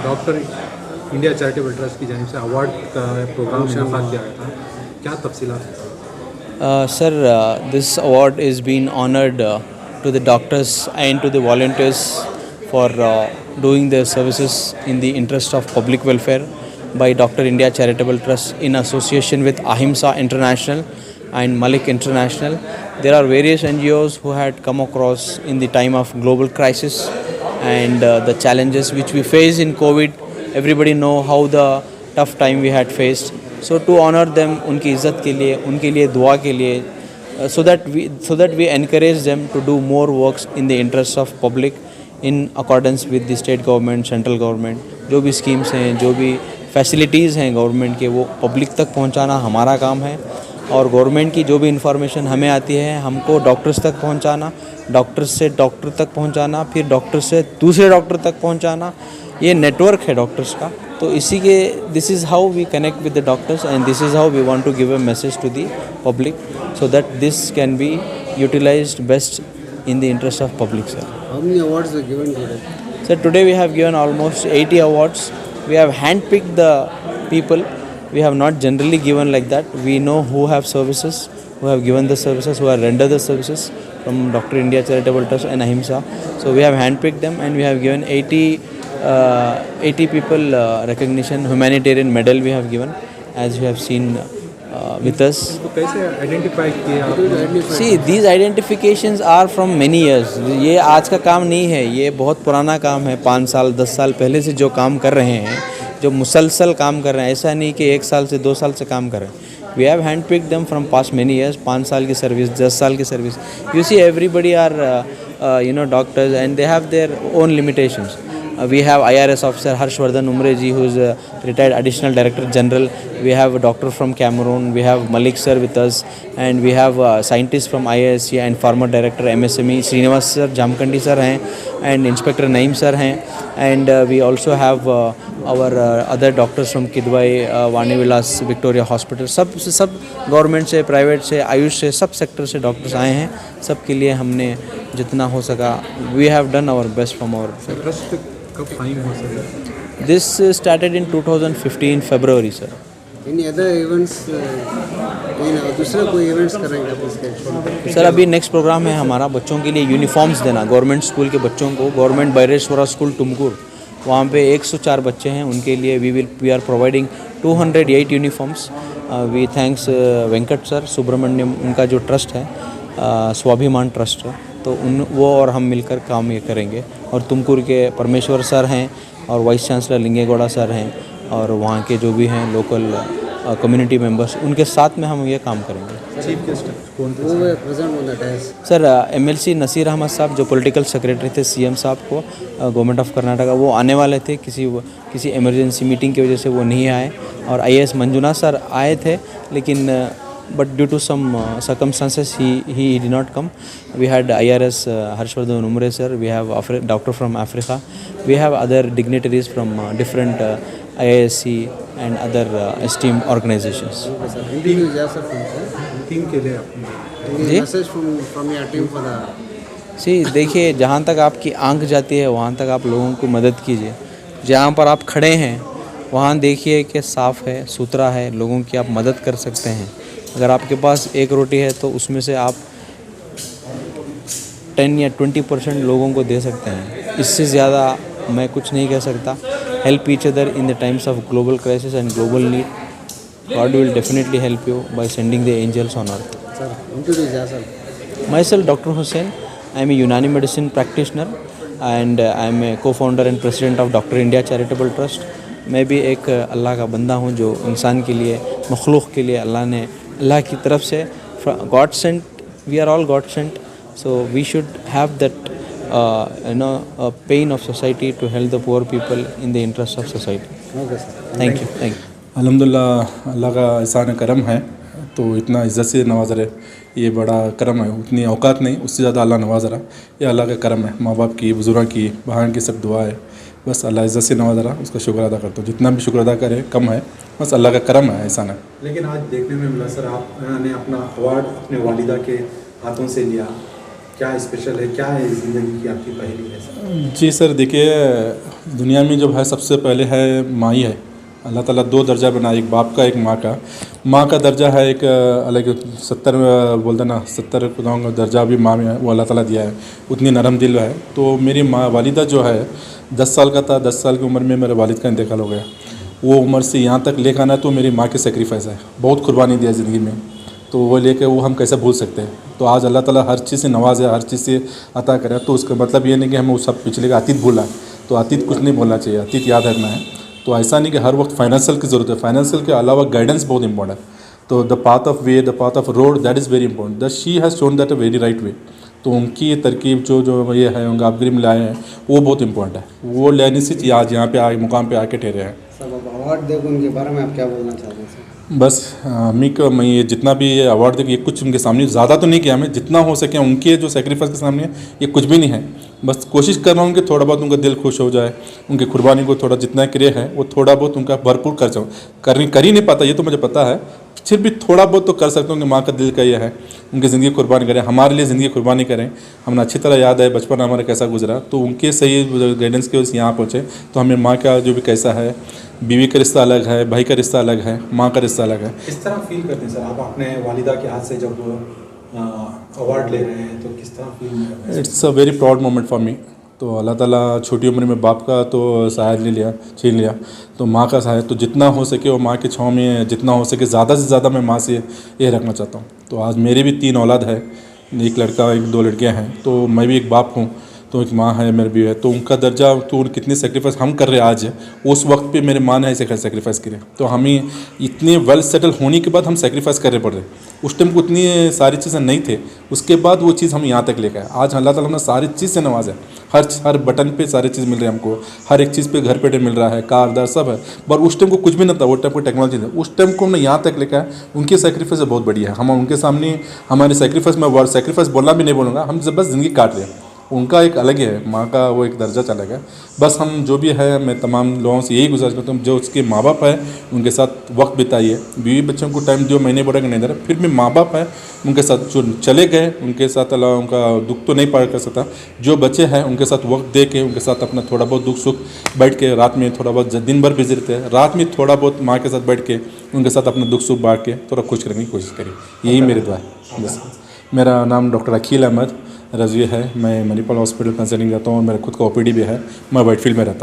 Doctor India charitable trust की जानिब से अवार्ड का प्रोग्राम मुनक़्क़िद किया गया था, क्या तफसीलात हैं? Sir, this award is being honored to the doctors and to the volunteers for doing their services in the interest of public welfare by Dr. India Charitable Trust in association with Ahimsa International and Malik International. There are various NGOs who had come across in the time of global crisis and the challenges which we face in COVID. Everybody know how the tough time we had faced. So to honor them, उनकी इज़्ज़त के लिए, उनके लिए दुआ के लिए, so that we encourage them to do more works in the interest of public in accordance with the state government, central government. जो भी स्कीम्स हैं, जो भी फैसिलिटीज़ हैं गवर्नमेंट के, वो पब्लिक तक पहुंचाना हमारा काम है। और गवर्नमेंट की जो भी इंफॉर्मेशन हमें आती है, हमको डॉक्टर्स तक पहुंचाना, डॉक्टर्स से डॉक्टर तक पहुंचाना, फिर डॉक्टर से दूसरे डॉक्टर तक पहुंचाना। ये नेटवर्क है डॉक्टर्स का। तो इसी के this is how we connect with the doctors and this is how we want to give a message to the public so that this can be utilized best in the interest of public, sir. How many awards were given today? Sir, today we have given almost 80 awards. We have handpicked the people. We have not generally given like that. We know who have services, who have given the services, who have rendered the services from Dr. India Charitable Trust and Ahimsa. So we have handpicked them and we have given 80 people recognition, humanitarian medal we have given, as you have seen with us. तो कैसे identify किया आपने? See, these identifications are from many years. ये आज का काम नहीं है, ये बहुत पुराना काम है। 5 साल 10 साल पहले से जो काम कर रहे हैं, जो मुसलसल काम कर रहे हैं, ऐसा नहीं कि 1 साल से 2 साल से काम कर रहे हैं। We have handpicked them from past many years. 5 साल की सर्विस, 10 साल की service. You see, everybody are doctors and they have their own limitations. We have IRS officer Harshvardhan Umreji, who is a retired additional director general. We have a doctor from Cameroon. We have Malik sir with us, and we have scientists from IISc and former director MSME Srinivas sir, Jamkandi sir हैं, and Inspector Naeem sir हैं, and we also have our other doctors from Kidwai, Vani Vilas, Victoria Hospital. सब government से, private से, आयुष से, सब sector से doctors आए हैं। सब के लिए हमने जितना हो सका, we have done our best from our. Trust कब कायम हुआ sir? This started in 2015 February, sir. Any other events? दूसरा कोई events करेंगे आप इसके? सर, अभी नेक्स्ट प्रोग्राम है हमारा बच्चों के लिए यूनिफॉर्म्स देना। गवर्नमेंट स्कूल के बच्चों को, गवर्नमेंट बैरेश्वरा स्कूल टुमकुर, वहाँ पे 104 बच्चे हैं, उनके लिए we are providing 208 uniforms. We thanks Venkat sir Subramaniam, उनका जो ट्रस्ट है स्वाभिमान ट्रस्ट है, तो वो और हम मिलकर काम ये करेंगे। और तुमकुर के परमेश्वर सर हैं और वाइस चांसलर लिंगेगौड़ा सर हैं और वहाँ के जो भी हैं लोकल कम्युनिटी मेंबर्स, उनके साथ में हम ये काम करेंगे। चीफ गेस्ट कौन थे? Present on the desk sir, MLC Naseer Ahmed साहब जो पॉलिटिकल सेक्रेटरी थे CM साहब को, गवर्नमेंट ऑफ कर्नाटका, वो आने वाले थे, किसी इमरजेंसी मीटिंग की वजह से वो नहीं आए। और IAS मंजुनाथ सर आए थे, लेकिन but due to some circumstances he did not come. We had IRS Harshvardhan Umre sir, we have doctor from Africa, we have other dignitaries from different IISc and other esteemed organizations. Team के लिए जी message from your team for the. देखिए, जहाँ तक आपकी आंख जाती है वहाँ तक आप लोगों को मदद कीजिए। जहाँ पर आप खड़े हैं वहाँ देखिए कि साफ़ है, सुथरा है, लोगों की आप मदद कर सकते हैं। अगर आपके पास एक रोटी है तो उसमें से आप 10 या 20% लोगों को दे सकते हैं। इससे ज़्यादा मैं कुछ नहीं कह सकता। Help each other in the times of global crisis and global need. God will definitely help you by sending the angels on earth. Sir, introduce yourself. Myself Dr. Hussain. I am a Unani medicine practitioner and I am a co-founder and president of Dr. India Charitable Trust. मैं भी एक अल्लाह का बंदा हूँ जो इंसान के लिए, मखलूक के लिए अल्लाह की तरफ से God sent, we are all God sent, so we should have that pain of society to help the poor people in the interest of society. Okay, sir. Thank you. अल्हम्दुलिल्लाह, अल्लाह का एहसान करम है, तो इतना इज़्ज़त से नवाज़ रहे, ये बड़ा करम है। उतनी औकात नहीं, उससे ज़्यादा अल्लाह नवाज़ रहा, ये अल्लाह का करम है। माँ बाप की, बुजुर्गों की, बहन की सब दुआ है। बस अल्लाह इज़्ज़त से नवाज़ रहा, उसका शुक्र अदा करता हूँ। जितना भी शुक्र अदा करे कम है, बस अल्लाह का करम है, एहसान है। लेकिन आज देखने में मिला सर, आपने अपना अवार्ड अपने वालिदा के हाथों से लिया, क्या स्पेशल है, क्या है ज़िंदगी की आपकी पहली है? जी सर, देखिए दुनिया में जो है सबसे पहले है माँ ही है। अल्लाह ताला दो दर्जा बनाया, एक बाप का एक माँ का। माँ का दर्जा है एक अलग 70 बोलते ना 70 खुदाओं का दर्जा भी माँ में है, वो अल्लाह ताला दिया है, उतनी नरम दिल है। तो मेरी माँ वालिदा जो है 10 साल का था, 10 साल की उम्र में मेरे वालिद का इंतकाल हो गया। वो उम्र से यहाँ तक लेकर आना तो मेरी माँ की सेक्रीफाइस है, बहुत कुर्बानी दिया ज़िंदगी में। तो वो लेके वो हम कैसे भूल सकते हैं। तो आज अल्लाह ताला हर चीज़ से नवाज़े, हर चीज़ से अता करे, तो उसका मतलब ये नहीं कि हमें वो सब पिछले का अतीत भूला है। तो अतीत कुछ नहीं भूलना चाहिए, अतीत याद रखना है। तो ऐसा नहीं कि हर वक्त फाइनेंशियल की ज़रूरत है, फाइनेंशियल के अलावा गाइडेंस बहुत इंपॉर्टेंट है। तो the path of way, the path of road, that is very important, that she has shown that a very right way. तो उनकी ये तरकीब जो ये है, उनका अपग्रेड लाए हैं, वो बहुत इंपॉर्टेंट है। वो लेने से आज यहाँ पे आए, मुकाम पे आके ठहरे हैं। सब अब अवार्ड देखो, उनके बारे में आप क्या बोलना चाहते हैं सर? बस अम्मी को मैं ये जितना भी ये अवार्ड देखिए, कुछ उनके सामने ज़्यादा तो नहीं किया, हमें जितना हो सके उनके जो सेक्रीफाइस के सामने ये कुछ भी नहीं है। बस कोशिश कर रहा हूँ कि थोड़ा बहुत उनका दिल खुश हो जाए, उनकी कुर्बानी को थोड़ा जितना क्रिय है वो थोड़ा बहुत उनका भरपूर कर जाऊँ। कर ही नहीं पाता, ये तो मुझे पता है, फिर भी थोड़ा बहुत तो कर सकता हूँ कि माँ का दिल का ये है, उनकी ज़िंदगी कुर्बानी करें, हमारे लिए ज़िंदगी कुर्बानी करें। हमें अच्छी तरह याद है बचपन हमारा कैसा गुजरा, तो उनके सही गाइडेंस की वजह से यहाँ पहुँचे। तो हमें माँ का जो भी कैसा है, बीवी का रिश्ता अलग है, भाई का रिश्ता अलग है, माँ का रिश्ता अलग है। किस तरह फील करते हैं सर आप अपने वालिदा के हाथ से जब अवार्ड ले रहे हैं, तो किस तरह feel? It's a very proud moment for me. तो अल्लाह ताला छोटी उम्र में बाप का तो शायद छीन लिया, तो माँ का शायद, तो जितना हो सके वो माँ के छाँव में जितना हो सके ज़्यादा से ज़्यादा मैं माँ से ये रखना चाहता हूँ। तो आज मेरे भी 3 औलाद है, एक लड़का एक 2 लड़कियाँ हैं, तो मैं भी एक बाप हूँ, तो एक माँ है मेरी भी है। तो उनका दर्जा, तो कितनी सेक्रीफाइस हम कर रहे हैं आज, उस वक्त पे मेरे माँ ने ऐसे सेक्रीफाइस करे। तो हमें इतने वेल सेटल होने के बाद हम सेक्रीफाइस करने पड़ रहे। उस टाइम को इतनी सारी चीज़ें नहीं थे, उसके बाद वो चीज़ हम यहाँ तक लेकर आए। आज अल्लाह ताला ने सारी चीज़ से नवाजा, हर बटन पे सारी चीज़ मिल रही है हमको, हर एक चीज़ पे घर पे मिल रहा है, कारदार सब है। पर उस टाइम को कुछ भी नहीं था, वो टाइम को टेक्नोलॉजी था, उस टाइम को हमने यहाँ तक लेकर आए। उनकी सेक्रीफाइस बहुत बढ़िया है। हम उनके सामने हमारी सेक्रीफाइस में वर्ड सेक्रीफाइस बोलना भी नहीं बोलूँगा, हम बस ज़िंदगी काट रहे हैं। उनका एक अलग ही है, माँ का वो एक दर्जा चला गया। बस हम जो भी है, मैं तमाम लोगों से यही गुजारिश करता हूँ, जो उसके माँ बाप है उनके साथ वक्त बिताइए। बीवी बच्चों को टाइम जो महीने बोला कि नहीं दे रहा, फिर भी माँ बाप है उनके साथ जो चले गए, उनके साथ अल्लाह उनका दुख तो नहीं पार कर सकता। जो बच्चे हैं उनके साथ वक्त दे के, उनके साथ अपना थोड़ा बहुत दुख सुख बैठ के, रात में थोड़ा बहुत, दिन भर बिजी रहते हैं, रात में थोड़ा बहुत माँ के साथ बैठ के उनके साथ अपना दुख सुख बांट के थोड़ा खुश करने की कोशिश करिए। यही मेरे दुआ है। बस मेरा नाम डॉक्टर अकील अहमद रज़वी है, मैं मणिपाल हॉस्पिटल कंसल्टिंग जाता हूँ और मेरा खुद का OPD भी है। मैं वाइटफील्ड में रहता हूँ।